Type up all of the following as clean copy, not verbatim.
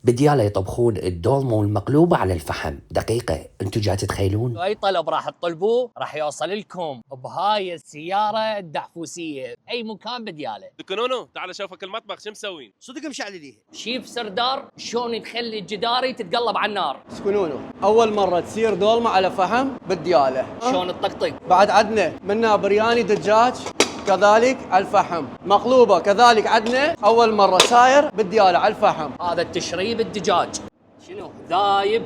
بديالة يطبخون الدولمة والمقلوبة على الفحم. دقيقة، انتو جاي تتخيلون؟ اي طلب راح تطلبوه راح يوصل لكم بهاي السيارة الدعفوسية اي مكان بديالة. دكنونو تعال اشوفك المطبخ شو مسوين؟ صدق مشعلليه. شيف سردار شلون تخلي الجداري تتقلب على النار، سكنونو اول مره تصير دولمه على فحم بالدياله. شلون تطقطق. بعد عندنا منها برياني دجاج كذلك على الفحم، مقلوبه كذلك عندنا اول مره صاير بالدياله على الفحم. هذا التشريب الدجاج شنو ذايب.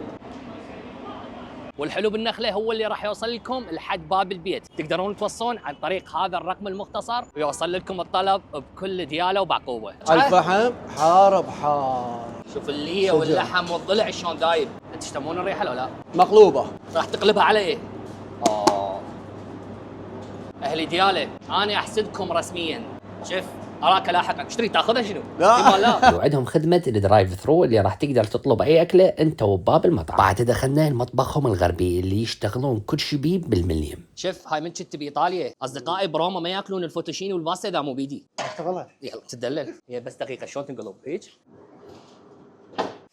والحلو بالنخله هو اللي راح يوصل لكم لحد باب البيت، تقدرون توصلون عن طريق هذا الرقم المختصر ويوصل لكم الطلب بكل دياله وبعقوبه. على الفحم حار بحار. شوف اللي واللحم والضلع شلون ذايب. انت تشتمون الريحه لو لا؟ مقلوبه راح تقلبها على ايه؟ اهلي دياله انا احسدكم رسميا. شوف اراك لاحقا تشتري تاخذها شنو؟ لا وعندهم خدمة الدرايف ثرو اللي راح تقدر تطلب اي اكلة انت وباب المطعم. بعد دخلنا لمطبخهم الغربي اللي يشتغلون كل شي بالمليم. شوف هاي من كنت بايطاليا اصدقائي بروما ما ياكلون الفوتوشيني والباستا اذا مو بيدي. اشتغلت يلا تدلل هي بس دقيقه. شلون تنقلب هيك؟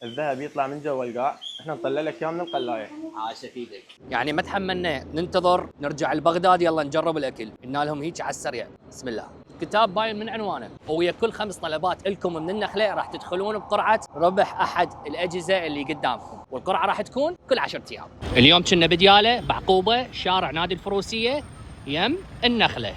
الذهب يطلع من جوا القاع، احنا نطلع لك اياه من القلايه. عاش فيدك. يعني ما تحملنا ننتظر نرجع لبغداد يلا نجرب الاكل، قلنا لهم هيك على السريع. بسم الله. كتاب باين من عنوانه، ويا كل 5 طلبات لكم من النخله راح تدخلون بقرعه ربح احد الاجهزه اللي قدامكم، والقرعه راح تكون كل 10 ايام. اليوم كنا بدياله بعقوبه شارع نادي الفروسيه يم النخله.